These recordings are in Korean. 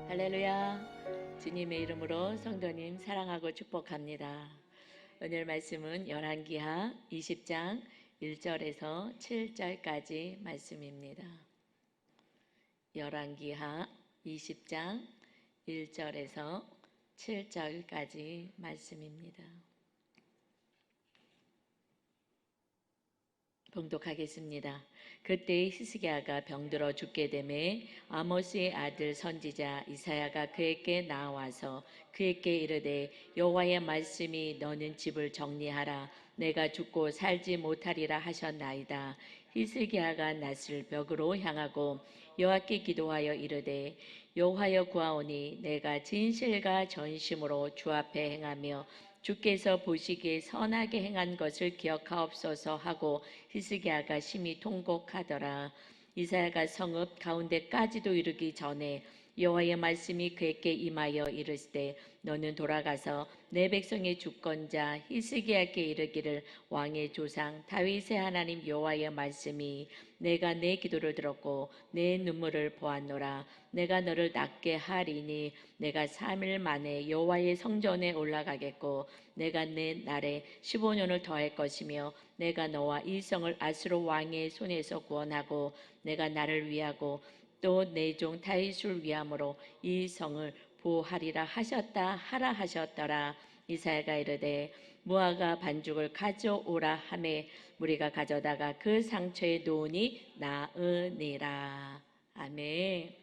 할렐루야. 주님의 이름으로 성도님 사랑하고 축복합니다. 오늘 말씀은 열왕기하 20장 1절에서 7절까지 말씀입니다. 열왕기하 20장 1절에서 7절까지 말씀입니다. 봉독하겠습니다. 그때 히스기야가 병들어 죽게 되매 아모스의 아들 선지자 이사야가 그에게 나와서 그에게 이르되 여호와의 말씀이 너는 집을 정리하라 내가 죽고 살지 못하리라 하셨나이다. 히스기야가 낯을 벽으로 향하고 여호와께 기도하여 이르되 여호와여 구하오니 내가 진실과 전심으로 주 앞에 행하며 주께서 보시기에 선하게 행한 것을 기억하옵소서 하고 히스기야가 심히 통곡하더라. 이사야가 성읍 가운데까지도 이르기 전에 여호와의 말씀이 그에게 임하여 이르시되 너는 돌아가서 내 백성의 주권자 히스기야께 이르기를 왕의 조상 다윗의 하나님 여호와의 말씀이 내가 내 기도를 들었고 내 눈물을 보았노라. 내가 너를 낫게 하리니 내가 3일 만에 여호와의 성전에 올라가겠고 내가 내 날에 15년을 더할 것이며 내가 너와 이 성을 아수르 왕의 손에서 구원하고 내가 나를 위하고 또 내 종 다윗을 위함으로 이 성을 보호하리라 하셨다 하라 하셨더라. 이사야가 이르되 무화과 반죽을 가져오라 하매 무리가 가져다가 그 상처에 놓으니 나으니라. 아멘.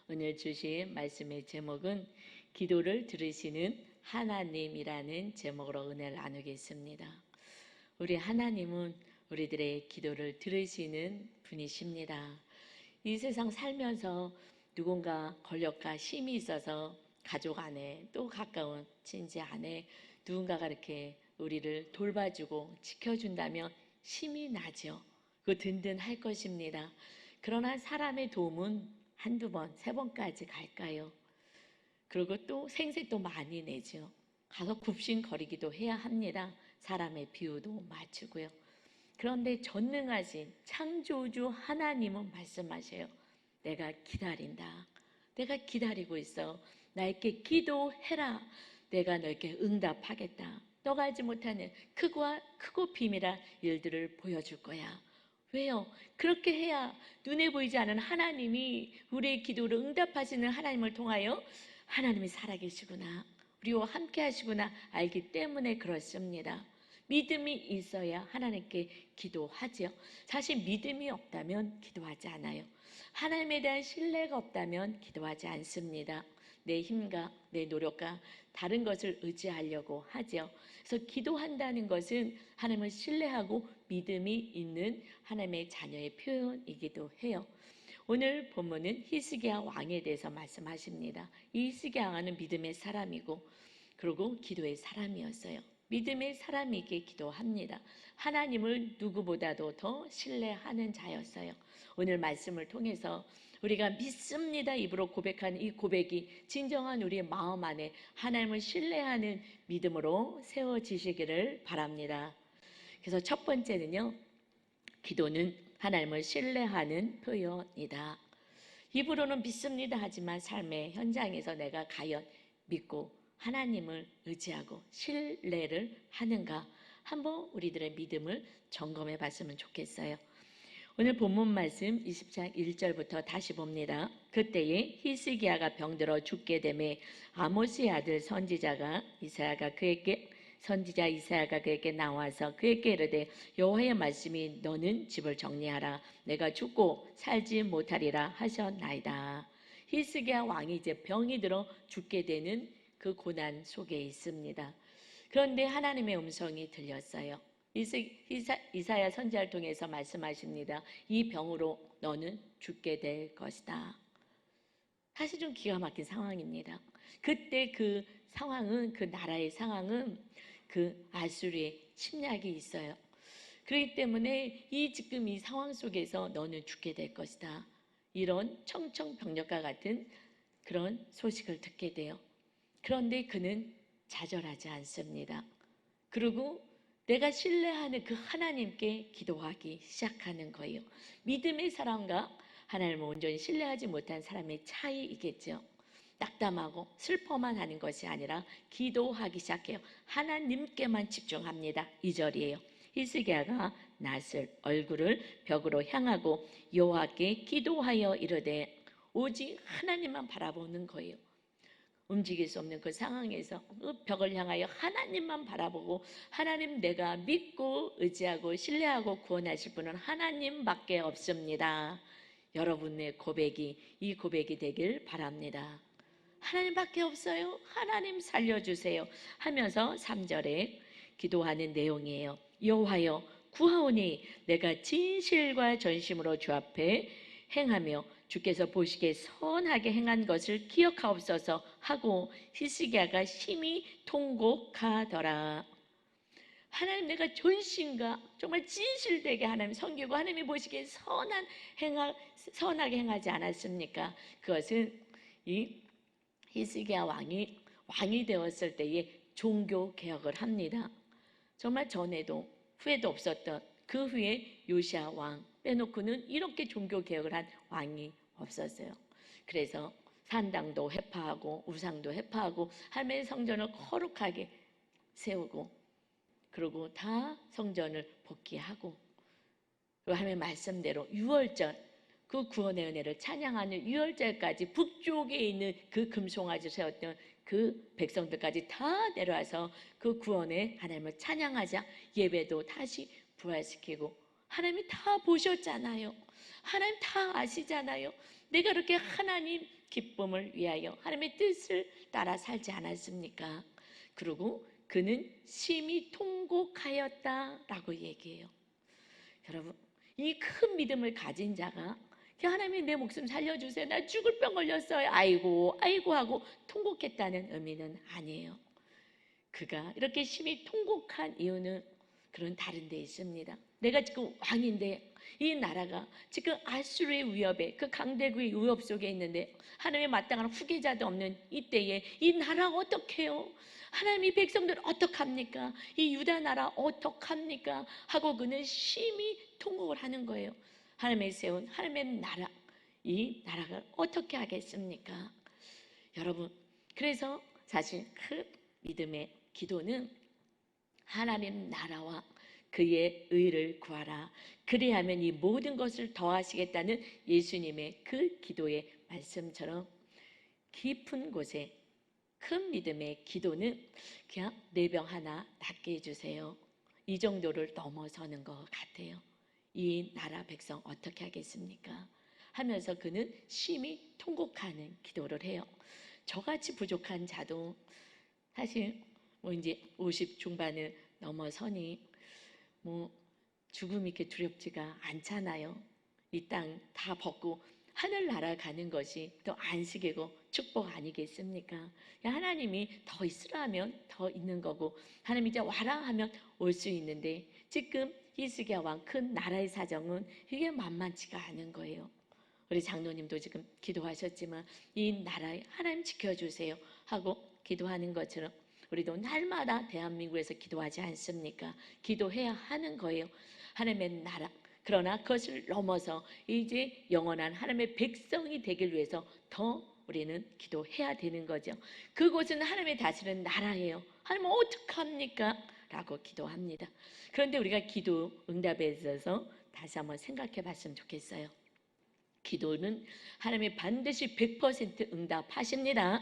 오늘 주신 말씀의 제목은 기도를 들으시는 하나님이라는 제목으로 은혜를 나누겠습니다. 우리 하나님은 우리들의 기도를 들으시는 분이십니다. 이 세상 살면서 누군가 권력과 힘이 있어서 가족 안에 또 가까운 친지 안에 누군가가 이렇게 우리를 돌봐주고 지켜준다면 힘이 나죠. 그 든든할 것입니다. 그러나 사람의 도움은 한두 번, 세 번까지 갈까요? 그리고 또 생색도 많이 내죠. 가서 굽신거리기도 해야 합니다. 사람의 비유도 맞추고요. 그런데 전능하신 창조주 하나님은 말씀하세요. 내가 기다린다. 내가 기다리고 있어. 나에게 기도해라. 내가 너에게 응답하겠다. 너가 알지 못하는 크고 비밀한 일들을 보여줄 거야. 왜요? 그렇게 해야 눈에 보이지 않은 하나님이 우리의 기도를 응답하시는 하나님을 통하여 하나님이 살아계시구나. 우리와 함께 하시구나 알기 때문에 그렇습니다. 믿음이 있어야 하나님께 기도하지요. 사실 믿음이 없다면 기도하지 않아요. 하나님에 대한 신뢰가 없다면 기도하지 않습니다. 내 힘과 내 노력과 다른 것을 의지하려고 하죠. 그래서 기도한다는 것은 하나님을 신뢰하고 믿음이 있는 하나님의 자녀의 표현이기도 해요. 오늘 본문은 히스기야 왕에 대해서 말씀하십니다. 이 히스기야 왕은 믿음의 사람이고 그리고 기도의 사람이었어요. 믿음의 사람에게 기도합니다. 하나님을 누구보다도 더 신뢰하는 자였어요. 오늘 말씀을 통해서 우리가 믿습니다 입으로 고백하는 이 고백이 진정한 우리의 마음 안에 하나님을 신뢰하는 믿음으로 세워지시기를 바랍니다. 그래서 첫 번째는요, 기도는 하나님을 신뢰하는 표현이다. 입으로는 믿습니다 하지만 삶의 현장에서 내가 과연 믿고 하나님을 의지하고 신뢰를 하는가, 한번 우리들의 믿음을 점검해 봤으면 좋겠어요. 오늘 본문 말씀 20장 1절부터 다시 봅니다. 그때에 히스기야가 병들어 죽게 되매 아모스의 아들 선지자 이사야가 그에게 나와서 그에게 이르되 여호와의 말씀이 너는 집을 정리하라 내가 죽고 살지 못하리라 하셨나이다. 히스기야 왕이 이제 병이 들어 죽게 되는 그 고난 속에 있습니다. 그런데 하나님의 음성이 들렸어요. 이사야 선지자를 통해서 말씀하십니다. 이 병으로 너는 죽게 될 것이다. 사실 좀 기가 막힌 상황입니다. 그때 그 상황은, 그 나라의 상황은 그 아수르의 침략이 있어요. 그렇기 때문에 지금 이 상황 속에서 너는 죽게 될 것이다. 이런 청청병력과 같은 그런 소식을 듣게 돼요. 그런데 그는 좌절하지 않습니다. 그리고 내가 신뢰하는 그 하나님께 기도하기 시작하는 거예요. 믿음의 사람과 하나님을 온전히 신뢰하지 못한 사람의 차이이겠죠. 낙담하고 슬퍼만 하는 것이 아니라 기도하기 시작해요. 하나님께만 집중합니다. 2절이에요. 히스기야가 낯을 얼굴을 벽으로 향하고 여호와께 기도하여 이르되, 오직 하나님만 바라보는 거예요. 움직일 수 없는 그 상황에서 그 벽을 향하여 하나님만 바라보고, 하나님, 내가 믿고 의지하고 신뢰하고 구원하실 분은 하나님밖에 없습니다. 여러분의 고백이 이 고백이 되길 바랍니다. 하나님밖에 없어요. 하나님 살려주세요 하면서 3절에 기도하는 내용이에요. 여호와여 구하오니 내가 진실과 전심으로 주 앞에 행하며 주께서 보시기에 선하게 행한 것을 기억하옵소서 하고 히스기야가 심히 통곡하더라. 하나님, 내가 전심과 정말 진실되게 하나님 섬기고 하나님이 보시기에 선하게 행하지 않았습니까? 그것은 이 히스기야 왕이 되었을 때에 종교 개혁을 합니다. 정말 전에도 후에도 없었던 그 후에 요시야 왕 빼놓고는 이렇게 종교 개혁을 한 왕이 없었어요. 그래서 산당도 회파하고 우상도 회파하고 하나님의 성전을 거룩하게 세우고, 그리고 다 성전을 복귀하고, 그리고 하나님의 말씀대로 유월절, 그 구원의 은혜를 찬양하는 유월절까지 북쪽에 있는 그 금송아지 세웠던 그 백성들까지 다 내려와서 그 구원의 하나님을 찬양하자 예배도 다시 부활시키고, 하나님이 다 보셨잖아요. 하나님 다 아시잖아요. 내가 그렇게 하나님 기쁨을 위하여 하나님의 뜻을 따라 살지 않았습니까? 그리고 그는 심히 통곡하였다라고 얘기해요. 여러분, 이 큰 믿음을 가진 자가 하나님이 내 목숨 살려주세요, 나 죽을 병 걸렸어요, 아이고 아이고 하고 통곡했다는 의미는 아니에요. 그가 이렇게 심히 통곡한 이유는 그런 다른 데 있습니다. 내가 지금 왕인데 이 나라가 지금 아수르의 위협에, 그 강대국의 위협 속에 있는데 하나님의 마땅한 후계자도 없는 이때에 이 나라 어떡해요? 하나님, 이 백성들 어떡합니까? 이 유다 나라 어떡합니까? 하고 그는 심히 통곡을 하는 거예요. 하나님의 세운 하나님의 나라, 이 나라가 어떻게 하겠습니까? 여러분, 그래서 사실 그 믿음의 기도는 하나님 나라와 그의 의를 구하라, 그리하면 이 모든 것을 더하시겠다는 예수님의 그 기도의 말씀처럼 깊은 곳에 큰 믿음의 기도는 그냥 내 병 하나 낫게 해주세요, 이 정도를 넘어서는 것 같아요. 이 나라 백성 어떻게 하겠습니까? 하면서 그는 심히 통곡하는 기도를 해요. 저같이 부족한 자도 사실 이제 50 중반을 넘어서니 죽음이 이렇게 두렵지가 않잖아요. 이 땅 다 벗고 하늘 날아가는 것이 또 안식이고 축복 아니겠습니까? 하나님이 더 있으라 하면 더 있는 거고, 하나님이 이제 와라 하면 올 수 있는데, 지금 히스기야 왕 큰 나라의 사정은 이게 만만치가 않은 거예요. 우리 장로님도 지금 기도하셨지만 이 나라에 하나님 지켜주세요 하고 기도하는 것처럼 우리도 날마다 대한민국에서 기도하지 않습니까? 기도해야 하는 거예요. 하나님의 나라, 그러나 그것을 넘어서 이제 영원한 하나님의 백성이 되길 위해서 더 우리는 기도해야 되는 거죠. 그곳은 하나님의 다스리는 나라예요. 하나님 어떡합니까? 라고 기도합니다. 그런데 우리가 기도 응답에 있어서 다시 한번 생각해 봤으면 좋겠어요. 기도는 하나님이 반드시 100% 응답하십니다.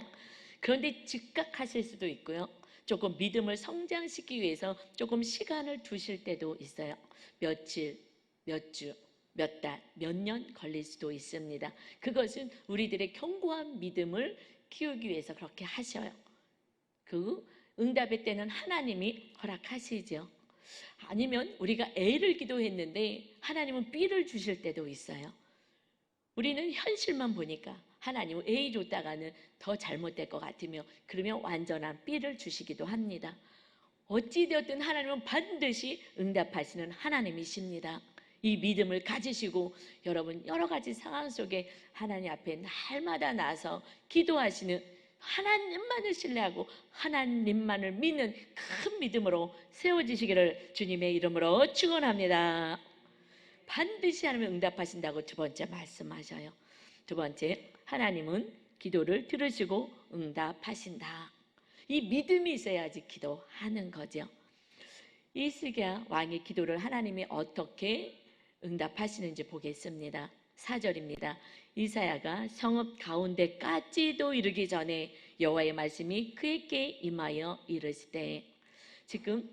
그런데 즉각하실 수도 있고요, 조금 믿음을 성장시키기 위해서 조금 시간을 두실 때도 있어요. 며칠, 몇 주, 몇 달, 몇 년 걸릴 수도 있습니다. 그것은 우리들의 견고한 믿음을 키우기 위해서 그렇게 하셔요. 그 응답의 때는 하나님이 허락하시죠. 아니면 우리가 A를 기도했는데 하나님은 B를 주실 때도 있어요. 우리는 현실만 보니까 하나님은 A 줬다가는 더 잘못될 것 같으며, 그러면 완전한 B를 주시기도 합니다. 어찌되었든 하나님은 반드시 응답하시는 하나님이십니다. 이 믿음을 가지시고 여러분 여러 가지 상황 속에 하나님 앞에 날마다 나서 기도하시는, 하나님만을 신뢰하고 하나님만을 믿는 큰 믿음으로 세워지시기를 주님의 이름으로 축원합니다. 반드시 하나님은 응답하신다고 두 번째 말씀하셔요. 두 번째, 하나님은 기도를 들으시고 응답하신다. 이 믿음이 있어야지 기도하는 거죠. 히스기야 왕의 기도를 하나님이 어떻게 응답하시는지 보겠습니다. 4절입니다. 이사야가 성읍 가운데까지도 이르기 전에 여호와의 말씀이 그에게 임하여 이르시되, 지금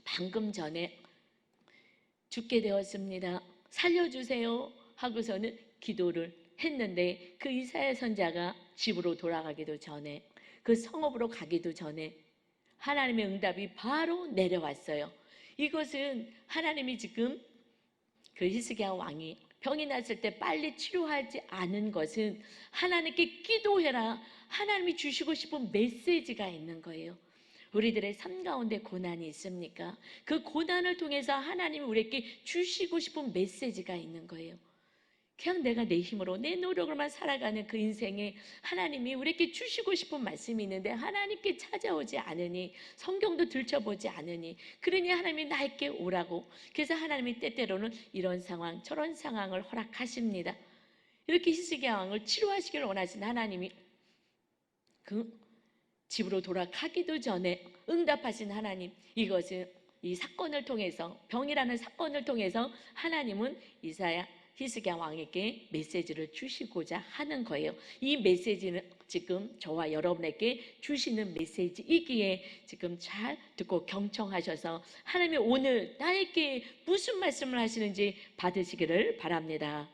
방금 전에 죽게 되었습니다. 살려주세요 하고서는 기도를 했는데 그 이사야 선지자가 집으로 돌아가기도 전에, 그 성읍으로 가기도 전에 하나님의 응답이 바로 내려왔어요. 이것은 하나님이 지금 그 히스기야 왕이 병이 났을 때 빨리 치료하지 않은 것은 하나님께 기도해라, 하나님이 주시고 싶은 메시지가 있는 거예요. 우리들의 삶 가운데 고난이 있습니까? 그 고난을 통해서 하나님이 우리에게 주시고 싶은 메시지가 있는 거예요. 그냥 내가 내 힘으로 내 노력으로만 살아가는 그 인생에 하나님이 우리에게 주시고 싶은 말씀이 있는데 하나님께 찾아오지 않으니, 성경도 들춰보지 않으니, 그러니 하나님이 나에게 오라고, 그래서 하나님이 때때로는 이런 상황 저런 상황을 허락하십니다. 이렇게 히스기야 왕을 치료하시기를 원하신 하나님이 그 집으로 돌아가기도 전에 응답하신 하나님, 이것은 이 사건을 통해서, 병이라는 사건을 통해서 하나님은 히스기야 왕에게 메시지를 주시고자 하는 거예요. 이 메시지는 지금 저와 여러분에게 주시는 메시지이기에 지금 잘 듣고 경청하셔서 하나님이 오늘 나에게 무슨 말씀을 하시는지 받으시기를 바랍니다.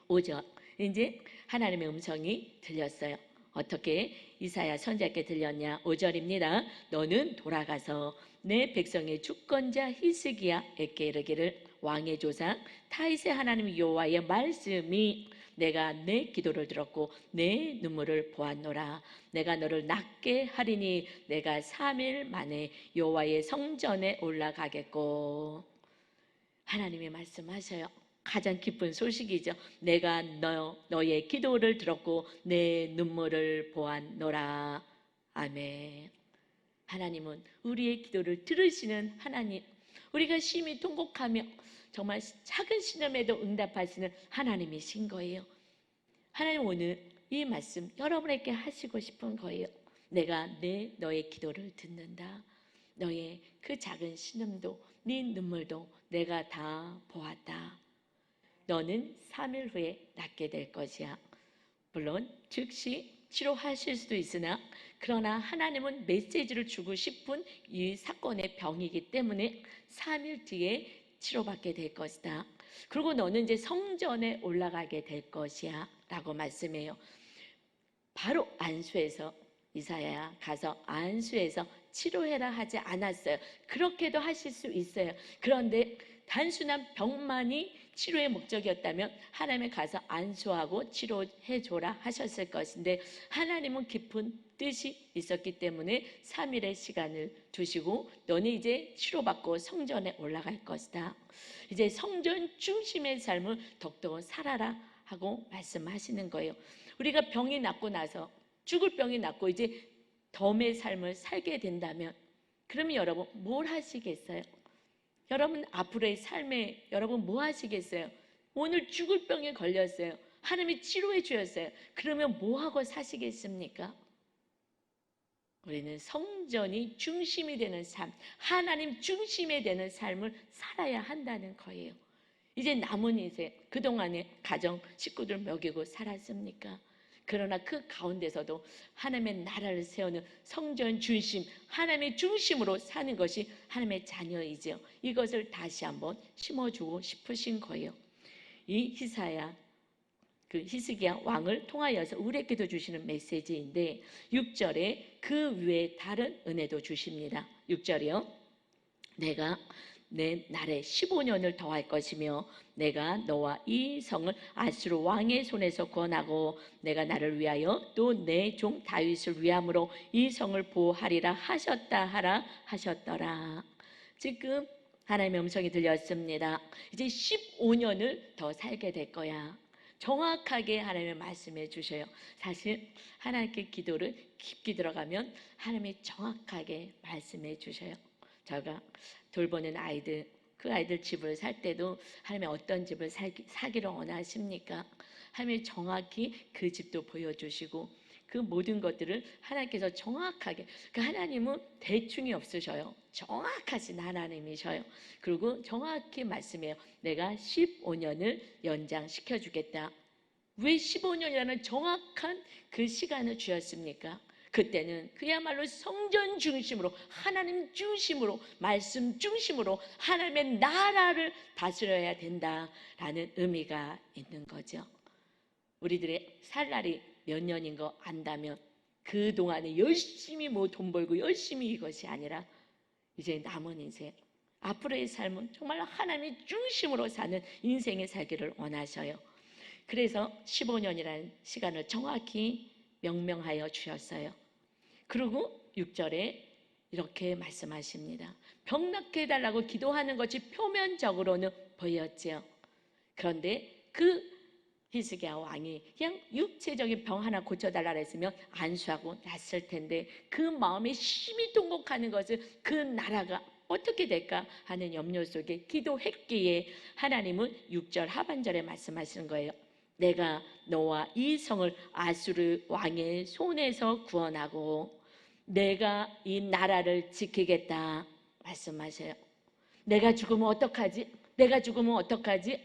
5절, 이제 하나님의 음성이 들렸어요. 어떻게 이사야 선지자께 들렸냐? 5절입니다. 너는 돌아가서 내 백성의 주권자 히스기야에게 이르기를, 왕의 조상 다윗의 하나님 여호와의 말씀이 내가 내 기도를 들었고 내 눈물을 보았노라. 내가 너를 낫게 하리니 내가 3일 만에 여호와의 성전에 올라가겠고. 하나님이 말씀하셔요. 가장 기쁜 소식이죠. 내가 너의 기도를 들었고 내 눈물을 보았노라. 아멘. 하나님은 우리의 기도를 들으시는 하나님, 우리가 심히 통곡하며 정말 작은 신음에도 응답하시는 하나님이신 거예요. 하나님 오늘 이 말씀 여러분에게 하시고 싶은 거예요. 내가 너의 기도를 듣는다. 너의 그 작은 신음도 네 눈물도 내가 다 보았다. 너는 3일 후에 낫게 될 것이야. 물론 즉시 치료하실 수도 있으나, 그러나 하나님은 메시지를 주고 싶은 이 사건의 병이기 때문에 3일 뒤에 치료받게 될 것이다. 그리고 너는 이제 성전에 올라가게 될 것이야 라고 말씀해요. 바로 안수해서, 이사야 가서 안수해서 치료해라 하지 않았어요. 그렇게도 하실 수 있어요. 그런데 단순한 병만이 치료의 목적이었다면 하나님의 가서 안수하고 치료해 줘라 하셨을 것인데, 하나님은 깊은 뜻이 있었기 때문에 3일의 시간을 두시고 너는 이제 치료받고 성전에 올라갈 것이다. 이제 성전 중심의 삶을 더욱더 살아라 하고 말씀하시는 거예요. 우리가 병이 낫고 나서, 죽을 병이 낫고 이제 덤의 삶을 살게 된다면, 그러면 여러분 뭘 하시겠어요? 여러분 앞으로의 삶에 여러분 뭐 하시겠어요? 오늘 죽을 병에 걸렸어요. 하나님이 치료해 주셨어요. 그러면 뭐 하고 사시겠습니까? 우리는 성전이 중심이 되는 삶, 하나님 중심이 되는 삶을 살아야 한다는 거예요. 이제 남은 인생, 그동안에 가정 식구들 먹이고 살았습니까? 그러나 그 가운데서도 하나님의 나라를 세우는 성전 중심, 하나님의 중심으로 사는 것이 하나님의 자녀이죠. 이것을 다시 한번 심어주고 싶으신 거예요. 이 히스기야 왕을 통하여서 우리에게도 주시는 메시지인데, 6절에 그 위에 다른 은혜도 주십니다. 6절이요. 내가 내 날에 15년을 더할 것이며 내가 너와 이 성을 아수르 왕의 손에서 구원하고 내가 나를 위하여 또 내 종 다윗을 위함으로 이 성을 보호하리라 하셨더라. 지금 하나님의 음성이 들렸습니다. 이제 15년을 더 살게 될 거야. 정확하게 하나님의 말씀해 주셔요. 사실 하나님께 기도를 깊이 들어가면 하나님이 정확하게 말씀해 주셔요. 제가 돌보는 아이들, 그 아이들 집을 살 때도 하나님이 어떤 집을 사기를 원하십니까? 하나님이 정확히 그 집도 보여주시고 그 모든 것들을 하나님께서 정확하게, 그 하나님은 대충이 없으셔요. 정확하신 하나님이셔요. 그리고 정확히 말씀해요. 내가 15년을 연장시켜 주겠다. 왜 15년이라는 정확한 그 시간을 주셨습니까? 그때는 그야말로 성전 중심으로, 하나님 중심으로, 말씀 중심으로 하나님의 나라를 다스려야 된다라는 의미가 있는 거죠. 우리들의 살 날이 몇 년인 거 안다면 그동안에 열심히 뭐 돈 벌고 열심히 이것이 아니라 이제 남은 인생, 앞으로의 삶은 정말 하나님의 중심으로 사는 인생의 살기를 원하셔요. 그래서 15년이라는 시간을 정확히 명명하여 주셨어요. 그리고 6절에 이렇게 말씀하십니다. 병 낫게 해달라고 기도하는 것이 표면적으로는 보였지요. 그런데 그 히스기야 왕이 그냥 육체적인 병 하나 고쳐달라고 했으면 안수하고 났을 텐데 그 마음에 심히 통곡하는 것을 그 나라가 어떻게 될까 하는 염려 속에 기도했기에 하나님은 6절 하반절에 말씀하시는 거예요. 내가 너와 이 성을 아수르 왕의 손에서 구원하고 내가 이 나라를 지키겠다 말씀하세요. 내가 죽으면 어떡하지? 내가 죽으면 어떡하지?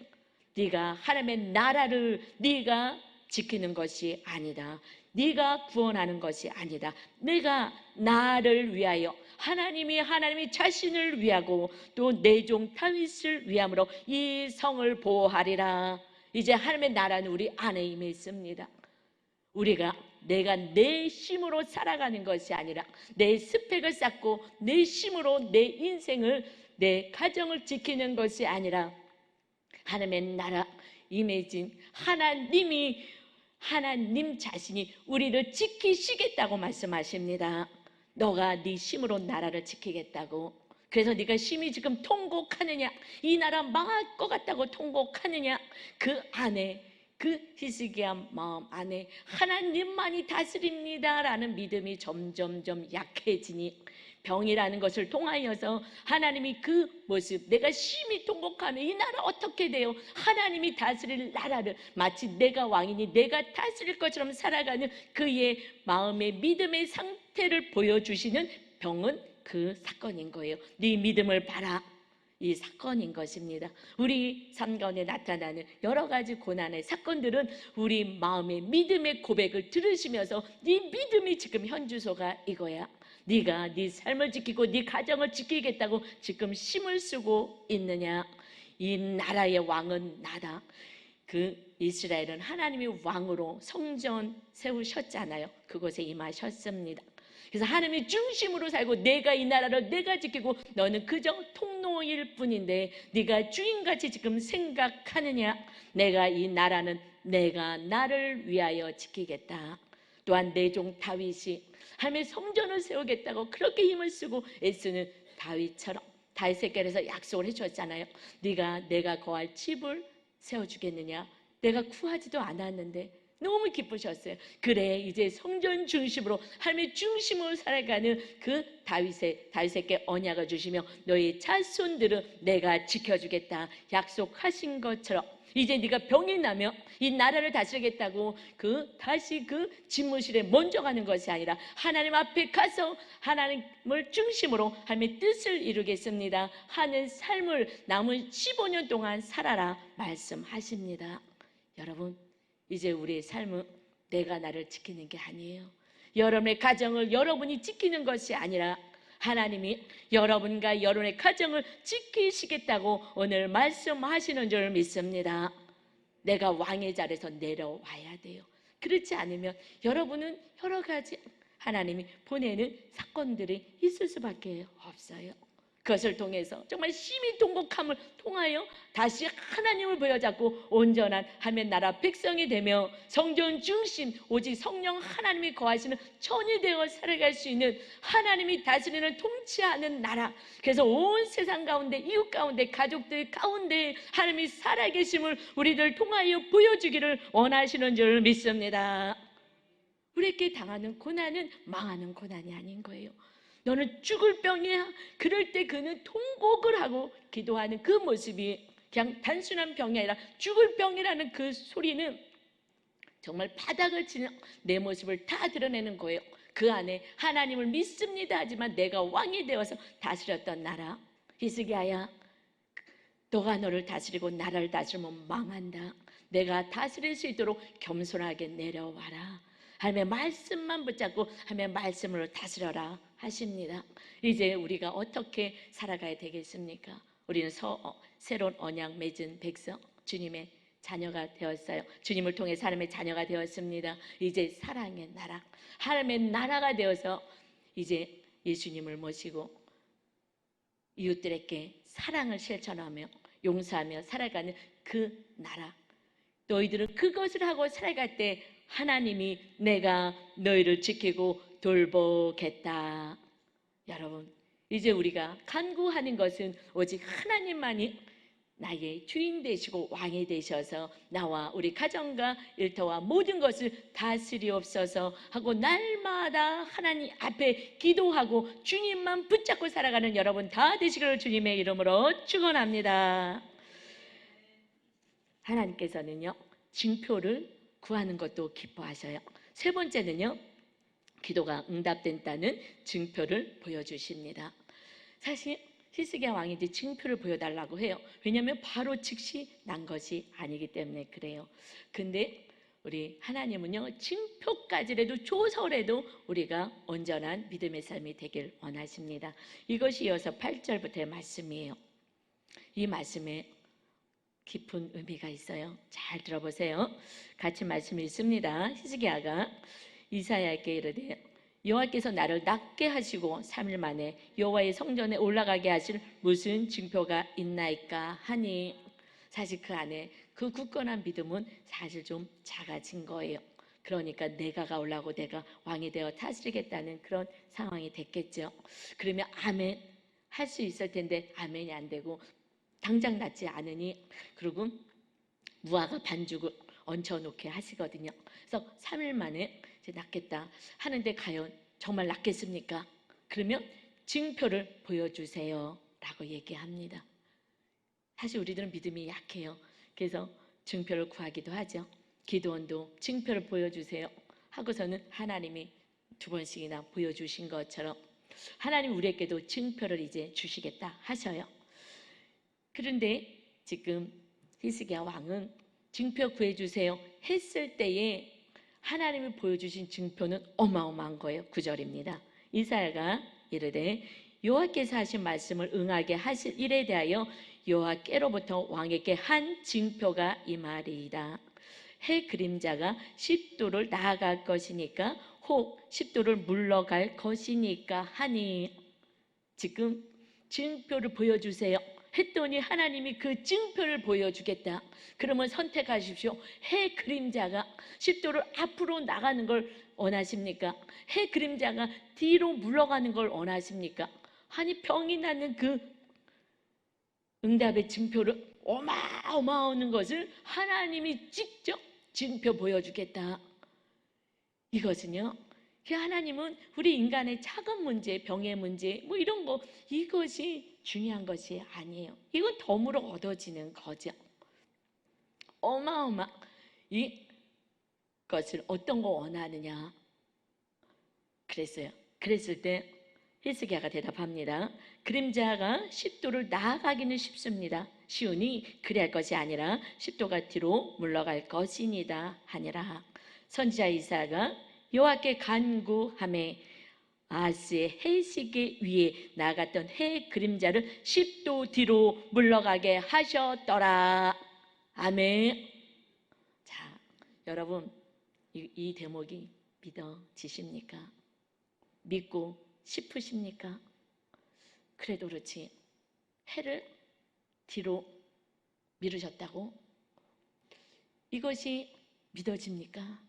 네가 하나님의 나라를 네가 지키는 것이 아니다. 네가 구원하는 것이 아니다. 내가 나를 위하여 하나님이 자신을 위하고 또 내 종 다윗을 위함으로 이 성을 보호하리라. 이제 하나님의 나라는 우리 안에 임해 있습니다. 내가 내 힘으로 살아가는 것이 아니라 내 스펙을 쌓고 내 힘으로 내 인생을, 내 가정을 지키는 것이 아니라 하나님의 나라 임해진 하나님 자신이 우리를 지키시겠다고 말씀하십니다. 너가 네 힘으로 나라를 지키겠다고. 그래서 네가 심히 지금 통곡하느냐, 이 나라 망할 것 같다고 통곡하느냐, 그 안에, 그 히스기야 마음 안에 하나님만이 다스립니다라는 믿음이 점점점 약해지니 병이라는 것을 통하여서 하나님이 그 모습, 내가 심히 통곡하면 이 나라 어떻게 돼요? 하나님이 다스릴 나라를 마치 내가 왕이니 내가 다스릴 것처럼 살아가는 그의 마음의 믿음의 상태를 보여주시는 병은 그 사건인 거예요. 네 믿음을 봐라. 이 사건인 것입니다. 우리 삶 가운데 나타나는 여러 가지 고난의 사건들은 우리 마음의 믿음의 고백을 들으시면서 네 믿음이 지금 현주소가 이거야. 네가 네 삶을 지키고 네 가정을 지키겠다고 지금 힘을 쓰고 있느냐? 이 나라의 왕은 나다. 그 이스라엘은 하나님의 왕으로 성전 세우셨잖아요. 그곳에 임하셨습니다. 그래서 하나님이 중심으로 살고 내가 이 나라를 내가 지키고 너는 그저 통로일 뿐인데 네가 주인같이 지금 생각하느냐? 내가 이 나라는 내가 나를 위하여 지키겠다. 또한 내 종 다윗이 하나님의 성전을 세우겠다고 그렇게 힘을 쓰고 애쓰는 다윗처럼 다윗에게서 약속을 해주었잖아요. 네가 내가 거할 집을 세워주겠느냐? 내가 구하지도 않았는데 너무 기쁘셨어요. 그래, 이제 성전 중심으로 하나님의 중심으로 살아가는 그 다윗에게 언약을 주시며 너희 자손들은 내가 지켜주겠다 약속하신 것처럼 이제 네가 병이 나면 이 나라를 다스리겠다고 다시 그 집무실에 먼저 가는 것이 아니라 하나님 앞에 가서 하나님을 중심으로 하나님의 뜻을 이루겠습니다 하는 삶을 남은 15년 동안 살아라 말씀하십니다. 여러분, 이제 우리의 삶은 내가 나를 지키는 게 아니에요. 여러분의 가정을 여러분이 지키는 것이 아니라 하나님이 여러분과 여러분의 가정을 지키시겠다고 오늘 말씀하시는 줄 믿습니다. 내가 왕의 자리에서 내려와야 돼요. 그렇지 않으면 여러분은 여러 가지 하나님이 보내는 사건들이 있을 수밖에 없어요. 그것을 통해서 정말 심히 통곡함을 통하여 다시 하나님을 부여잡고 온전한 하나님의 나라 백성이 되며 성전 중심 오직 성령 하나님이 거하시는 천이 되어 살아갈 수 있는 하나님이 다스리는 통치하는 나라. 그래서 온 세상 가운데 이웃 가운데 가족들 가운데 하나님이 살아계심을 우리들 통하여 보여주기를 원하시는 줄 믿습니다. 우리에게 당하는 고난은 망하는 고난이 아닌 거예요. 너는 죽을 병이야. 그럴 때 그는 통곡을 하고 기도하는 그 모습이 그냥 단순한 병이 아니라 죽을 병이라는 그 소리는 정말 바닥을 치는 내 모습을 다 드러내는 거예요. 그 안에 하나님을 믿습니다 하지만 내가 왕이 되어서 다스렸던 나라. 히스기야야, 너가 너를 다스리고 나라를 다스리면 망한다. 내가 다스릴 수 있도록 겸손하게 내려와라. 하나님의 말씀만 붙잡고 하나님의 말씀으로 다스려라 하십니다. 이제 우리가 어떻게 살아가야 되겠습니까? 우리는 새로운 언약 맺은 백성, 주님의 자녀가 되었어요. 주님을 통해 사람의 자녀가 되었습니다. 이제 사랑의 나라, 하나님의 나라가 되어서 이제 예수님을 모시고 이웃들에게 사랑을 실천하며 용서하며 살아가는 그 나라. 너희들은 그것을 하고 살아갈 때 하나님이 내가 너희를 지키고 돌보겠다. 여러분, 이제 우리가 간구하는 것은 오직 하나님만이 나의 주인 되시고 왕이 되셔서 나와 우리 가정과 일터와 모든 것을 다스리옵소서 하고 날마다 하나님 앞에 기도하고 주님만 붙잡고 살아가는 여러분 다 되시기를 주님의 이름으로 축원합니다. 하나님께서는요, 징표를 구하는 것도 기뻐하셔요. 세 번째는요, 기도가 응답된다는 증표를 보여주십니다. 사실 히스기야 왕이 이제 징표를 보여달라고 해요. 왜냐하면 바로 즉시 난 것이 아니기 때문에 그래요. 근데 우리 하나님은요, 징표까지라도 조서라도 우리가 온전한 믿음의 삶이 되길 원하십니다. 이것이 이어서 8절부터의 말씀이에요. 이 말씀에 깊은 의미가 있어요. 잘 들어보세요. 같이 말씀 읽습니다. 히스기야가 이사야에게 이르되 여호와께서 나를 낫게 하시고 3일 만에 여호와의 성전에 올라가게 하실 무슨 징표가 있나이까 하니, 사실 그 안에 그 굳건한 믿음은 사실 좀 작아진 거예요. 그러니까 내가가 올라오고 내가 왕이 되어 다스리겠다는 그런 상황이 됐겠죠. 그러면 아멘 할 수 있을 텐데 아멘이 안 되고 당장 낫지 않으니 그리고 무화과 반죽을 얹혀놓게 하시거든요. 그래서 3일 만에 이제 낫겠다 하는데 과연 정말 낫겠습니까? 그러면 징표를 보여주세요 라고 얘기합니다. 사실 우리들은 믿음이 약해요. 그래서 징표를 구하기도 하죠. 기도원도 징표를 보여주세요 하고서는 하나님이 2번씩이나 보여주신 것처럼 하나님 우리에게도 징표를 이제 주시겠다 하셔요. 그런데 지금 히스기야 왕은 징표 구해주세요 했을 때에 하나님이 보여주신 징표는 어마어마한 거예요. 9절입니다. 이사야가 이르되 여호와께서 하신 말씀을 응하게 하실 일에 대하여 여호와께로부터 왕에게 한 징표가 임하리이다. 해 그림자가 10도를 나아갈 것이니까 혹 10도를 물러갈 것이니까 하니, 지금 징표를 보여주세요 했더니 하나님이 그 징표를 보여주겠다. 그러면 선택하십시오. 해 그림자가 10도를 앞으로 나가는 걸 원하십니까? 해 그림자가 뒤로 물러가는 걸 원하십니까? 아니, 병이 나는 그 응답의 징표를 어마어마한 것을 하나님이 직접 징표 보여주겠다. 이것은요, 하나님은 우리 인간의 작은 문제, 병의 문제 뭐 이런 거, 이것이 중요한 것이 아니에요. 이건 덤으로 얻어지는 거죠. 어마어마 이 것을 어떤 거 원하느냐 그랬어요. 그랬을 때 히스기야가 대답합니다. 그림자가 10도를 나아가기는 쉽습니다. 쉬우니 그리할 것이 아니라 10도가 뒤로 물러갈 것이니다 하니라. 선지자 이사야가 여호와께 간구하매 아하스의 해시계 위에 나갔던 해 그림자를 10도 뒤로 물러가게 하셨더라. 아멘. 자, 여러분, 이 대목이 믿어지십니까? 믿고 싶으십니까? 그래도 그렇지 해를 뒤로 미루셨다고? 이것이 믿어집니까?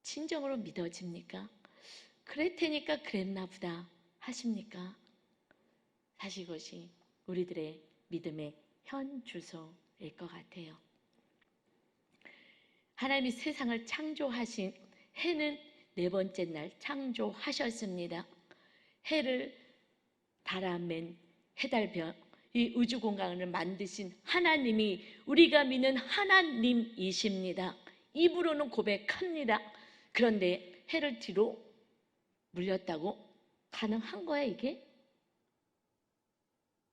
진정으로 믿어집니까? 그랬테니까 그랬나 보다 하십니까? 사실 이것이 우리들의 믿음의 현 주소일 것 같아요. 하나님이 세상을 창조하신 해는 네 번째 날 창조하셨습니다. 해를 달아맨 해달별, 이 우주 공간을 만드신 하나님이 우리가 믿는 하나님이십니다. 입으로는 고백합니다. 그런데 해를 뒤로 물렸다고 가능한 거야 이게?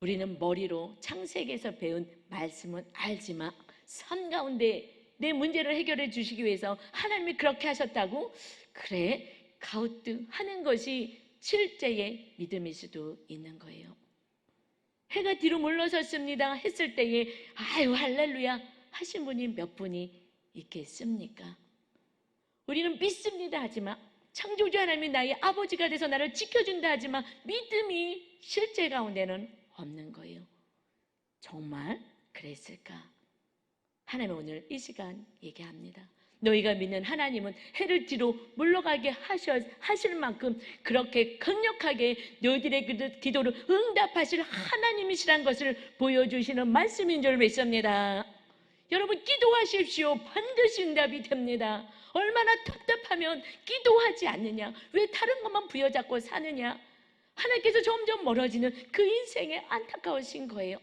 우리는 머리로 창세기에서 배운 말씀은 알지만 삶 가운데 내 문제를 해결해 주시기 위해서 하나님이 그렇게 하셨다고? 그래, 가우뚱하는 것이 실제의 믿음일 수도 있는 거예요. 해가 뒤로 물러섰습니다 했을 때에 아유 할렐루야 하신 분이 몇 분이 있겠습니까? 우리는 믿습니다 하지만, 창조주 하나님이 나의 아버지가 돼서 나를 지켜준다 하지만 믿음이 실제 가운데는 없는 거예요. 정말 그랬을까? 하나님 오늘 이 시간 얘기합니다. 너희가 믿는 하나님은 해를 뒤로 물러가게 하실 만큼 그렇게 강력하게 너희들의 기도를 응답하실 하나님이시란 것을 보여주시는 말씀인 줄 믿습니다. 여러분 기도하십시오. 반드시 응답이 됩니다. 얼마나 답답하면 기도하지 않느냐? 왜 다른 것만 부여잡고 사느냐? 하나님께서 점점 멀어지는 그 인생에 안타까우신 거예요.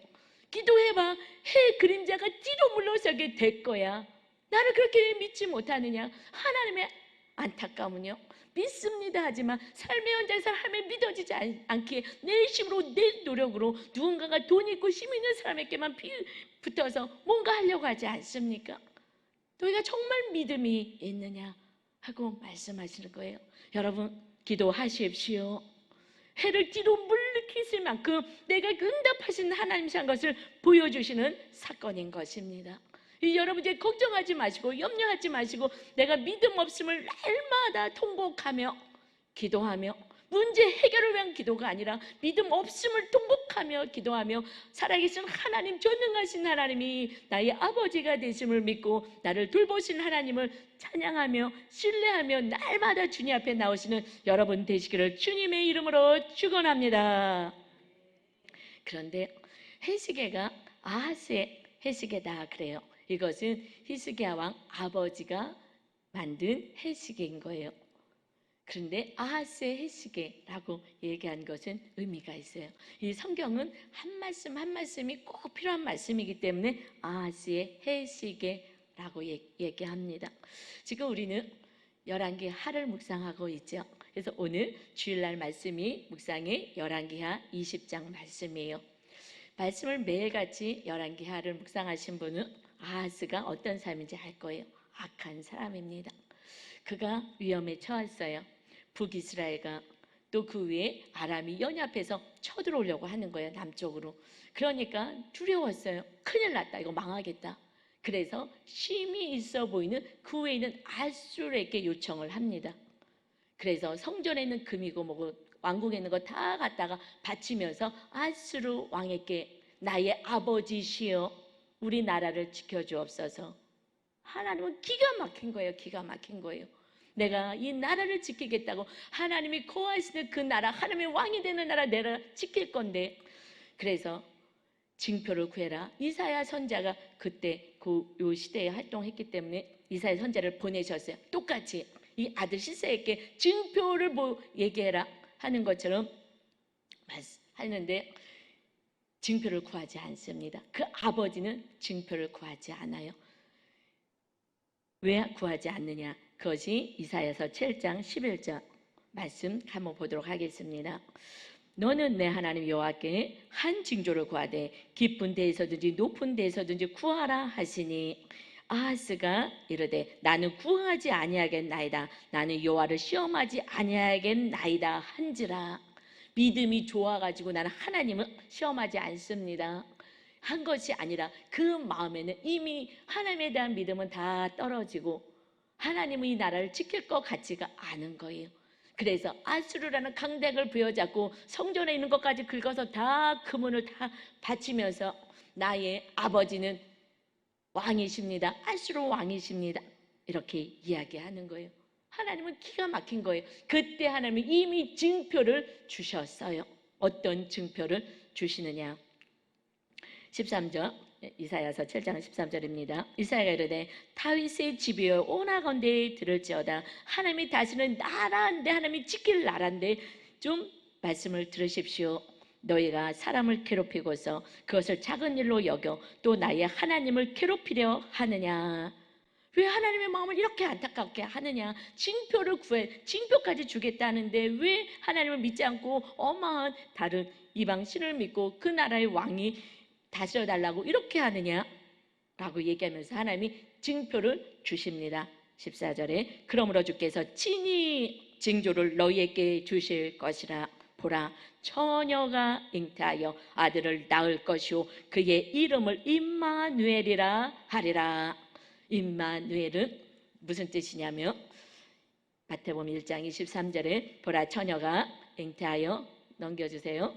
기도해봐. 해 그림자가 뒤로 물러서게 될 거야. 나를 그렇게 믿지 못하느냐? 하나님의 안타까움은요, 믿습니다 하지만 삶의 현장에서 하나님이 믿어지지 않기에 내 힘으로 내 노력으로 누군가가 돈 있고 힘 있는 사람에게만 붙어서 뭔가 하려고 하지 않습니까? 너희가 정말 믿음이 있느냐 하고 말씀하시는 거예요. 여러분 기도하십시오. 해를 뒤로 물리키실 만큼 내가 응답하신 하나님이신 것을 보여주시는 사건인 것입니다. 여러분 이제 걱정하지 마시고 염려하지 마시고 내가 믿음 없음을 날마다 통곡하며 기도하며, 문제 해결을 위한 기도가 아니라 믿음 없음을 통곡하며 기도하며 살아계신 하나님, 전능하신 하나님이 나의 아버지가 되심을 믿고 나를 돌보신 하나님을 찬양하며 신뢰하며 날마다 주님 앞에 나오시는 여러분 되시기를 주님의 이름으로 축원합니다. 그런데 히스기야가 아하스의 해시계다 그래요. 이것은 히스기야 왕 아버지가 만든 해시계인 거예요. 그런데 아하스의 해시계라고 얘기한 것은 의미가 있어요. 이 성경은 한 말씀 한 말씀이 꼭 필요한 말씀이기 때문에 아하스의 해시계라고 얘기합니다. 지금 우리는 열왕기 하를 묵상하고 있죠. 그래서 오늘 주일날 말씀이 묵상의 열왕기하 20장 말씀이에요. 말씀을 매일같이 열왕기 하를 묵상하신 분은 아하스가 어떤 사람인지 알 거예요. 악한 사람입니다. 그가 위험에 처했어요. 북이스라엘과 또 그 위에 아람이 연합해서 쳐들어오려고 하는 거예요. 남쪽으로. 그러니까 두려웠어요. 큰일 났다. 이거 망하겠다. 그래서 힘이 있어 보이는 그 위에 있는 아수르에게 요청을 합니다. 그래서 성전에 있는 금이고 뭐고 왕궁에 있는 거 다 갖다가 바치면서 아수르 왕에게 나의 아버지시여 우리 나라를 지켜주옵소서. 하나님은 기가 막힌 거예요. 기가 막힌 거예요. 내가 이 나라를 지키겠다고 하나님이 거하시는 그 나라, 하나님의 왕이 되는 나라 내가 지킬 건데, 그래서 징표를 구해라. 이사야 선자가 그때 요 시대에 활동했기 때문에 이사야 선자를 보내셨어요. 똑같이 이 아들 시세에게 징표를 얘기해라 하는 것처럼 하는데 징표를 구하지 않습니다. 그 아버지는 징표를 구하지 않아요. 왜 구하지 않느냐? 그것이 이사야서 7장 11절 말씀 한번 보도록 하겠습니다. 너는 내 하나님 여호와께 한 징조를 구하되 깊은 데에서든지 높은 데에서든지 구하라 하시니 아하스가 이르되 나는 구하지 아니하겠나이다. 나는 여호와를 시험하지 아니하겠나이다 한지라. 믿음이 좋아가지고 나는 하나님을 시험하지 않습니다 한 것이 아니라 그 마음에는 이미 하나님에 대한 믿음은 다 떨어지고 하나님은 이 나라를 지킬 것 같지가 않은 거예요. 그래서 아수르라는 강대국을 부여잡고 성전에 있는 것까지 긁어서 다 금은을 다 바치면서 나의 아버지는 왕이십니다. 아수르 왕이십니다. 이렇게 이야기하는 거예요. 하나님은 기가 막힌 거예요. 그때 하나님이 이미 징표를 주셨어요. 어떤 징표를 주시느냐? 13절 이사야서 7장 13절입니다. 이사야가 이르되 다윗의 집이여 오나건대 들을지어다. 하나님이 다시는 나라인데, 하나님이 지킬 나라인데 좀 말씀을 들으십시오. 너희가 사람을 괴롭히고서 그것을 작은 일로 여겨 또 나의 하나님을 괴롭히려 하느냐. 왜 하나님의 마음을 이렇게 안타깝게 하느냐. 징표를 구해, 징표까지 주겠다는데 왜 하나님을 믿지 않고 어마한 다른 이방 신을 믿고 그 나라의 왕이 다스려달라고 이렇게 하느냐 라고 얘기하면서 하나님이 징표를 주십니다. 14절에 그러므로 주께서 친히 징조를 너희에게 주실 것이라. 보라, 처녀가 잉태하여 아들을 낳을 것이요 그의 이름을 임마누엘이라 하리라. 임마누엘은 무슨 뜻이냐면 마태복음 1장 23절에 보라, 처녀가 잉태하여, 넘겨주세요,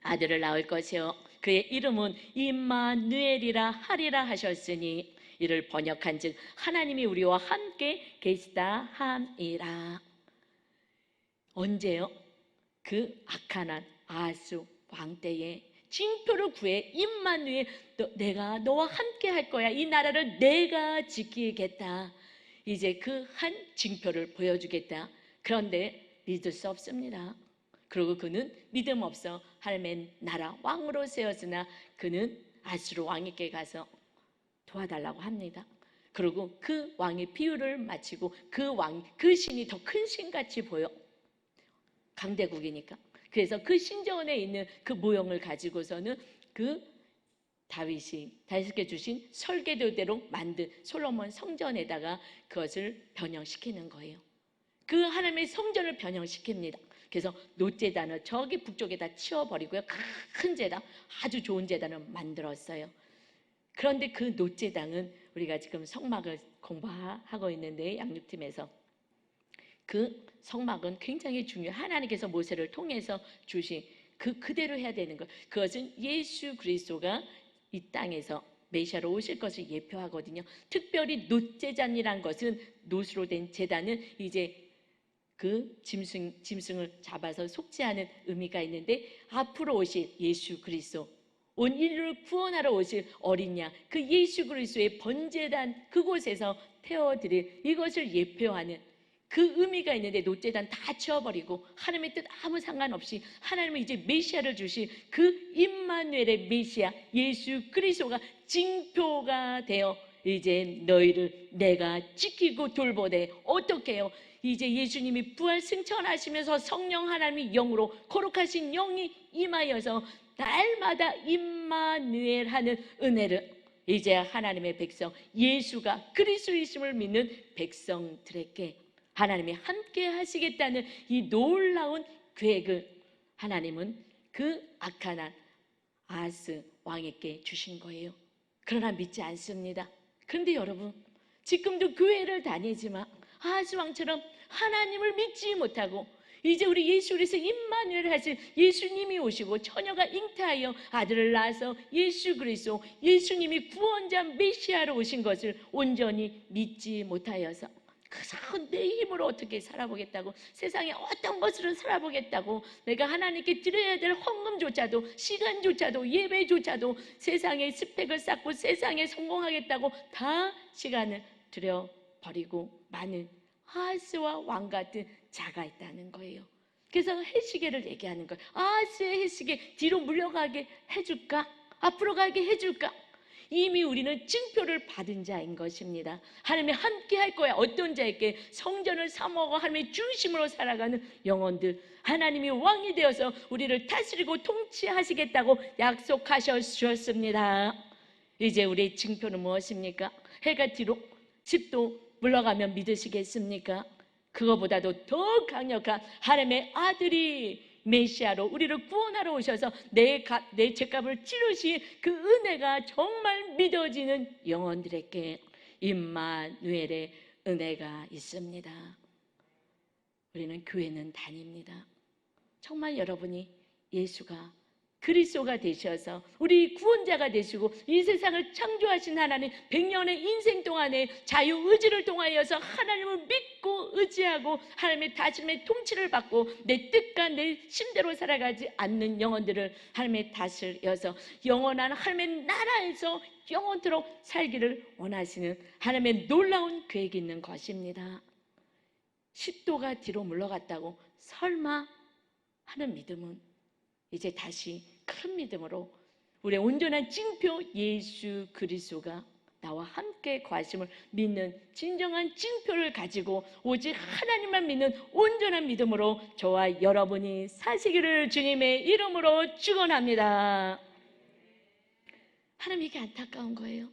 아들을 낳을 것이요 그의 이름은 임마누엘이라 하리라 하셨으니 이를 번역한즉 하나님이 우리와 함께 계시다 함이라. 언제요? 그 악한 아하스 왕 때에 징표를 구해 임마누엘, 내가 너와 함께 할 거야. 이 나라를 내가 지키겠다. 이제 그 한 징표를 보여주겠다. 그런데 믿을 수 없습니다. 그리고 그는 믿음 없어 하나님의 나라 왕으로 세웠으나 그는 아수르 왕에게 가서 도와달라고 합니다. 그리고 그 왕의 비유를 마치고 그 신이 더 큰 신같이 보여. 강대국이니까. 그래서 그 신전에 있는 그 모형을 가지고서는 그 다윗에게 주신 설계도대로 만든 솔로몬 성전에다가 그것을 변형시키는 거예요. 그 하나님의 성전을 변형시킵니다. 그래서 놋제단을 저기 북쪽에다 치워버리고요, 큰 제단, 아주 좋은 제단을 만들었어요. 그런데 그 놋제단은 우리가 지금 성막을 공부하고 있는데 양육팀에서 그 성막은 굉장히 중요해요. 하나님께서 모세를 통해서 주신 그대로 해야 되는 것. 그것은 예수 그리스도가 이 땅에서 메시아로 오실 것을 예표하거든요. 특별히 놋제단이란 것은, 놋으로 된 제단은 이제 그 짐승을 잡아서 속죄하는 의미가 있는데, 앞으로 오실 예수 그리스도, 온 인류를 구원하러 오실 어린 양, 그 예수 그리스도의 번제단 그곳에서 태워드릴, 이것을 예표하는 그 의미가 있는데 놋제단 다 치워버리고 하나님의 뜻 아무 상관없이 하나님은 이제 메시아를 주실 그 임마누엘의 메시아 예수 그리스도가 징표가 되어 이제 너희를 내가 지키고 돌보되, 어떻게 해요? 이제 예수님이 부활 승천하시면서 성령 하나님이 영으로 거룩하신 영이 임하여서 날마다 임마누엘 하는 은혜를 이제 하나님의 백성, 예수가 그리스도이심을 믿는 백성들에게 하나님이 함께 하시겠다는 이 놀라운 계획을 하나님은 그 악한 아하스 왕에게 주신 거예요. 그러나 믿지 않습니다. 그런데 여러분, 지금도 교회를 다니지만 아하스 왕처럼 하나님을 믿지 못하고 이제 우리 예수 그리스도 임마누엘 하신 예수님이 오시고 처녀가 잉태하여 아들을 낳아서 예수 그리스도, 예수님이 구원자 메시아로 오신 것을 온전히 믿지 못하여서 그래서 내 힘으로 어떻게 살아보겠다고, 세상에 어떤 것으로 살아보겠다고, 내가 하나님께 드려야 될 헌금조차도, 시간조차도, 예배조차도 세상에 스펙을 쌓고 세상에 성공하겠다고 다 시간을 들여버리고 많은 아하스와 왕 같은 자가 있다는 거예요. 그래서 해시계를 얘기하는 거예요. 아하스의 해시계 뒤로 물러가게 해줄까? 앞으로 가게 해줄까? 이미 우리는 징표를 받은 자인 것입니다. 하나님이 함께 할 거야. 어떤 자에게? 성전을 사모하고 하나님의 중심으로 살아가는 영혼들, 하나님이 왕이 되어서 우리를 다스리고 통치하시겠다고 약속하셨습니다. 이제 우리의 징표는 무엇입니까? 해가 뒤로 10도 물러가면 믿으시겠습니까? 그거보다도 더 강력한 하나님의 아들이 메시아로 우리를 구원하러 오셔서 내 죄값을 치르신 그 은혜가 정말 믿어지는 영혼들에게 임마누엘의 은혜가 있습니다. 우리는 교회는 다닙니다. 정말 여러분이 예수가 그리스도가 되셔서 우리 구원자가 되시고 이 세상을 창조하신 하나님, 100년의 인생 동안에 자유의지를 통하여서 하나님을 믿고 의지하고 하나님의 다스림의 통치를 받고 내 뜻과 내 심대로 살아가지 않는 영혼들을 하나님의 다스려서 영원한 하나님의 나라에서 영원토록 살기를 원하시는 하나님의 놀라운 계획이 있는 것입니다. 10도가 뒤로 물러갔다고 설마 하는 믿음은 이제 다시 큰 믿음으로 우리의 온전한 징표 예수 그리스도가 나와 함께 거하심을 믿는 진정한 징표를 가지고 오직 하나님만 믿는 온전한 믿음으로 저와 여러분이 사시기를 주님의 이름으로 축원합니다. 하나님, 이게 안타까운 거예요.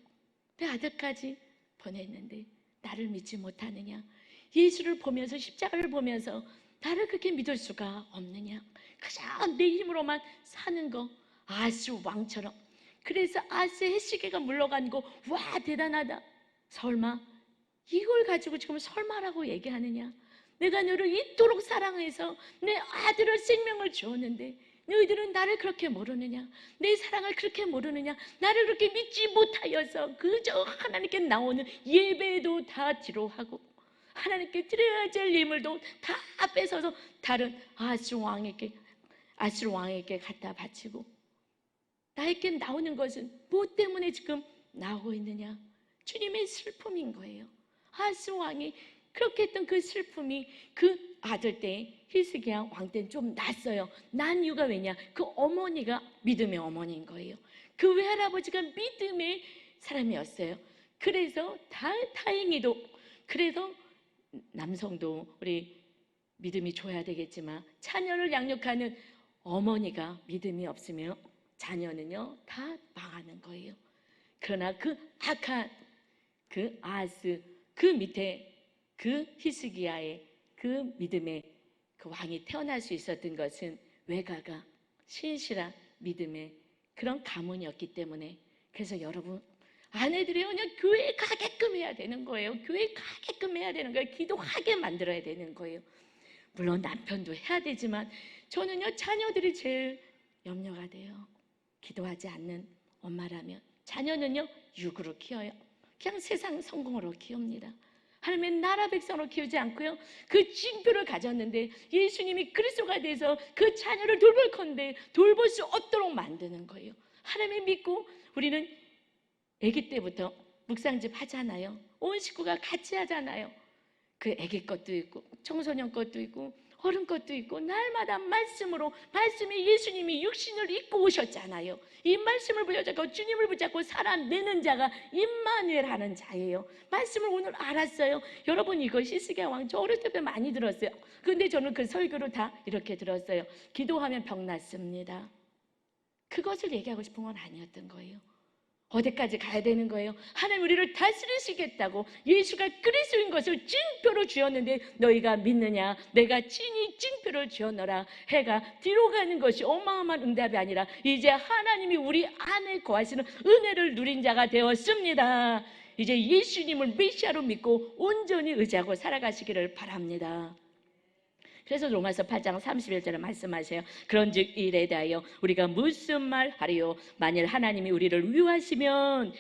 내 아들까지 보냈는데 나를 믿지 못하느냐? 예수를 보면서, 십자가를 보면서 나를 그렇게 믿을 수가 없느냐? 그저 내 힘으로만 사는 거, 아스 왕처럼. 그래서 아스의 해시계가 물러간 거, 와 대단하다. 설마 이걸 가지고 지금 설마라고 얘기하느냐? 내가 너를 이토록 사랑해서 내 아들을 생명을 주었는데 너희들은 나를 그렇게 모르느냐? 내 사랑을 그렇게 모르느냐? 나를 그렇게 믿지 못하여서 그저 하나님께 나오는 예배도 다 뒤로 하고 하나님께 드려야 될 예물도 다 뺏어서 다른 아수르 왕에게 갖다 바치고, 나에게 나오는 것은 무엇 때문에 지금 나오고 있느냐? 주님의 슬픔인 거예요. 아수르 왕이 그렇게 했던 그 슬픔이 그 아들 때 히스기야 왕 때는 좀 났어요. 난 이유가 왜냐? 그 어머니가 믿음의 어머니인 거예요. 그 외할아버지가 믿음의 사람이었어요. 그래서 다행히도, 그래서 남성도 우리 믿음이 좋아야 되겠지만 자녀를 양육하는 어머니가 믿음이 없으면 자녀는요 다 망하는 거예요. 그러나 그 악한 그 아하스, 그 밑에 그 히스기야의 그 믿음의 그 왕이 태어날 수 있었던 것은 외가가 신실한 믿음의 그런 가문이었기 때문에. 그래서 여러분, 아내들이 그냥 교회에 가게끔 해야 되는 거예요. 교회에 가게끔 해야 되는 거예요. 기도하게 만들어야 되는 거예요. 물론 남편도 해야 되지만 저는요 자녀들이 제일 염려가 돼요. 기도하지 않는 엄마라면 자녀는요 육으로 키워요. 그냥 세상 성공으로 키웁니다. 하나님의 나라 백성으로 키우지 않고요, 그 징표를 가졌는데 예수님이 그리스도가 돼서 그 자녀를 돌볼건데 돌볼 수 없도록 만드는 거예요. 하나님을 믿고 우리는 아기 때부터 묵상집 하잖아요. 온 식구가 같이 하잖아요. 그 아기 것도 있고 청소년 것도 있고 어른 것도 있고 날마다 말씀으로, 말씀이 예수님이 육신을 입고 오셨잖아요. 이 말씀을 붙잡고 주님을 붙잡고 살아내는 자가 임마누엘 하는 자예요. 말씀을 오늘 알았어요. 여러분, 이거 히스기야 왕 저 어릴 때 많이 들었어요. 근데 저는 그 설교를 다 이렇게 들었어요. 기도하면 병 낫습니다. 그것을 얘기하고 싶은 건 아니었던 거예요. 어디까지 가야 되는 거예요? 하나님 우리를 다스리시겠다고 예수가 그리스도인 것을 징표로 주었는데 너희가 믿느냐? 내가 친히 징표를 주었노라. 해가 뒤로 가는 것이 어마어마한 응답이 아니라 이제 하나님이 우리 안에 거하시는 은혜를 누린 자가 되었습니다. 이제 예수님을 메시아로 믿고 온전히 의지하고 살아가시기를 바랍니다. 그래서 로마서 8장 31절에 말씀하세요. 그런즉 이에 대하여 우리가 무슨 말 하리요? 만일 하나님이 우리를 위하시면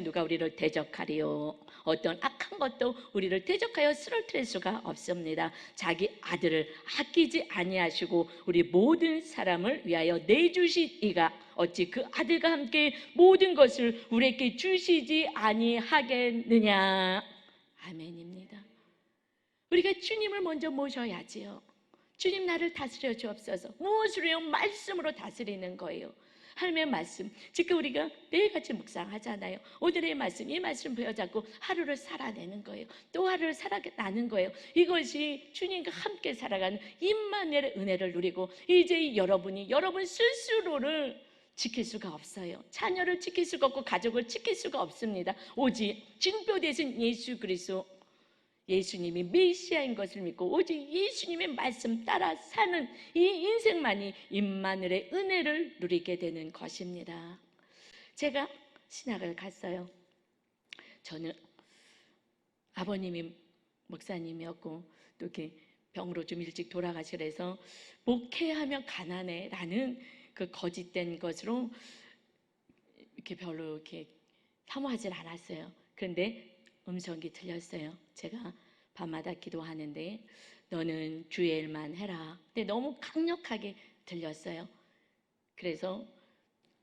누가 우리를 대적하리요? 어떤 악한 것도 우리를 대적하여 쓰러뜨릴 수가 없습니다. 자기 아들을 아끼지 아니하시고 우리 모든 사람을 위하여 내주시이가 어찌 그 아들과 함께 모든 것을 우리에게 주시지 아니하겠느냐? 아멘입니다. 우리가 주님을 먼저 모셔야지요. 주님, 나를 다스려 주옵소서. 무엇으로요? 말씀으로 다스리는 거예요. 하나님의 말씀. 지금 우리가 매일같이 묵상하잖아요. 오늘의 말씀, 이 말씀 부여잡고 하루를 살아내는 거예요. 또 하루를 살아나는 거예요. 이것이 주님과 함께 살아가는 임마누엘의 은혜를 누리고, 이제 여러분이 여러분 스스로를 지킬 수가 없어요. 자녀를 지킬 수가 없고 가족을 지킬 수가 없습니다. 오직 징표 되신 예수 그리스도, 예수님이 메시아인 것을 믿고 오직 예수님의 말씀 따라 사는 이 인생만이 임마누엘의 은혜를 누리게 되는 것입니다. 제가 신학을 갔어요. 저는 아버님이 목사님이었고 또 이렇게 병으로 좀 일찍 돌아가시래서 목회하면 가난해라는 그 거짓된 것으로 이렇게 별로 이렇게 사모하진 않았어요. 그런데 음성이 들렸어요. 제가 밤마다 기도하는데 너는 주의 일만 해라. 근데 너무 강력하게 들렸어요. 그래서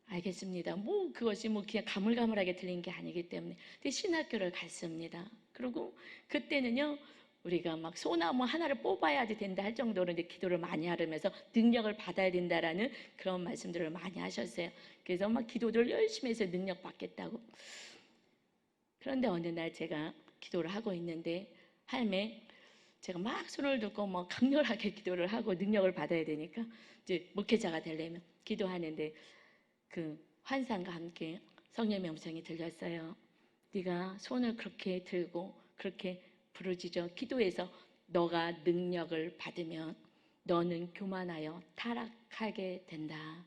알겠습니다. 뭐 그것이 뭐 그냥 가물가물하게 들린 게 아니기 때문에. 근데 신학교를 갔습니다. 그리고 그때는요, 우리가 막 소나무 하나를 뽑아야지 된다 할 정도로 이제 기도를 많이 하면서 능력을 받아야 된다라는 그런 말씀들을 많이 하셨어요. 그래서 막 기도를 열심히 해서 능력 받겠다고. 그런데 어느 날 제가 기도를 하고 있는데 할매, 제가 막 손을 들고 뭐 강렬하게 기도를 하고 능력을 받아야 되니까 이제 목회자가 되려면 기도하는데 그 환상과 함께 성령의 음성이 들렸어요. 네가 손을 그렇게 들고 그렇게 부르짖어 기도해서 너가 능력을 받으면 너는 교만하여 타락하게 된다.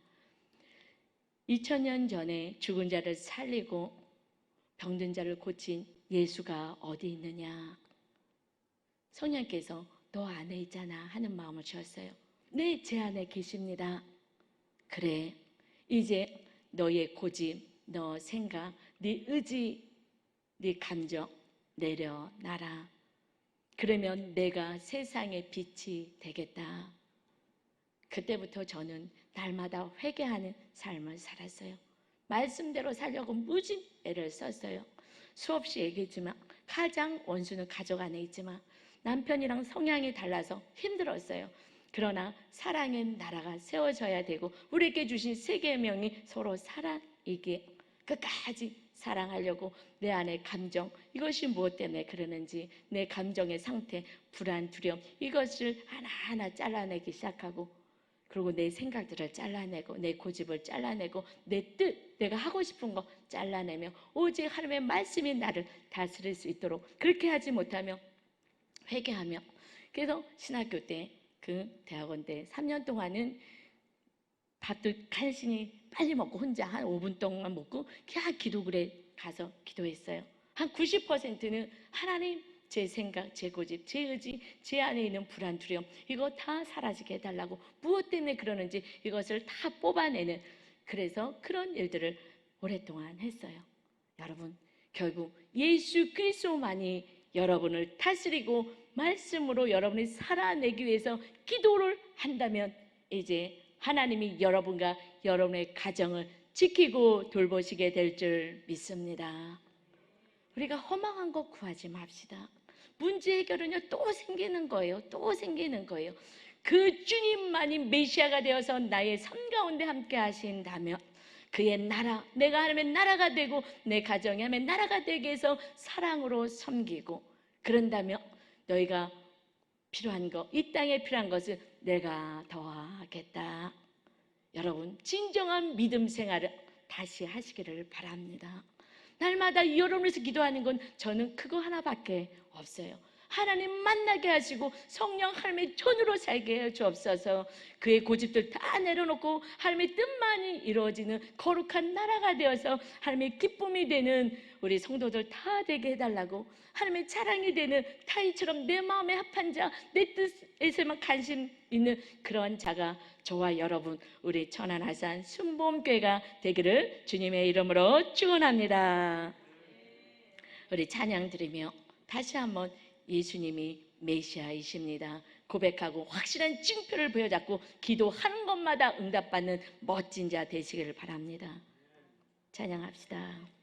2000년 전에 죽은 자를 살리고 병든 자를 고친 예수가 어디 있느냐. 성령께서 너 안에 있잖아 하는 마음을 주었어요. 네, 제 안에 계십니다. 그래, 이제 너의 고집, 너 생각, 네 의지, 네 감정 내려놔라. 그러면 내가 세상의 빛이 되겠다. 그때부터 저는 날마다 회개하는 삶을 살았어요. 말씀대로 살려고 무진 애를 썼어요. 수없이 얘기했지만 가장 원수는 가족 안에 있지만 남편이랑 성향이 달라서 힘들었어요. 그러나 사랑의 나라가 세워져야 되고 우리에게 주신 세 계명이 서로 사랑이기에 끝까지 사랑하려고 내 안의 감정, 이것이 무엇 때문에 그러는지 내 감정의 상태, 불안, 두려움, 이것을 하나하나 잘라내기 시작하고, 그리고 내 생각들을 잘라내고 내 고집을 잘라내고 내 뜻, 내가 하고 싶은 거 잘라내며 오직 하나님의 말씀이 나를 다스릴 수 있도록, 그렇게 하지 못하며 회개하며. 그래서 신학교 때 그 대학원 때 3년 동안은 밥도 간신히 빨리 먹고 혼자 한 5분 동안 먹고 그냥 기도굴에 가서 기도했어요. 한 90%는 하나님, 제 생각, 제 고집, 제 의지, 제 안에 있는 불안, 두려움, 이거 다 사라지게 해달라고, 무엇 때문에 그러는지 이것을 다 뽑아내는, 그래서 그런 일들을 오랫동안 했어요. 여러분, 결국 예수 그리스도만이 여러분을 다스리고 말씀으로 여러분이 살아내기 위해서 기도를 한다면 이제 하나님이 여러분과 여러분의 가정을 지키고 돌보시게 될 줄 믿습니다. 우리가 허망한 거 구하지 맙시다. 문제 해결은요 또 생기는 거예요. 또 생기는 거예요. 그 주님만이 메시아가 되어서 나의 삶 가운데 함께 하신다면 그의 나라, 내가 하나님의 나라가 되고 내 가정이 하나님의 나라가 되게 해서 사랑으로 섬기고, 그런다면 너희가 필요한 것, 이 땅에 필요한 것을 내가 더하겠다. 여러분, 진정한 믿음 생활을 다시 하시기를 바랍니다. 날마다 여러분에서 기도하는 건 저는 그거 하나밖에 없어요. 하나님 만나게 하시고 성령 하나님의 전으로 살게 해 주옵소서. 그의 고집들 다 내려놓고 하나님의 뜻만이 이루어지는 거룩한 나라가 되어서 하나님의 기쁨이 되는 우리 성도들 다 되게 해달라고, 하나님의 자랑이 되는 타인처럼 내 마음에 합한 자, 내 뜻에서만 관심 있는 그런 자가 저와 여러분, 우리 천안하산 순복음교회가 되기를 주님의 이름으로 축원합니다. 우리 찬양 드리며 다시 한번 예수님이 메시아이십니다 고백하고 확실한 증표를 보여잡고 기도하는 것마다 응답받는 멋진 자 되시기를 바랍니다. 찬양합시다.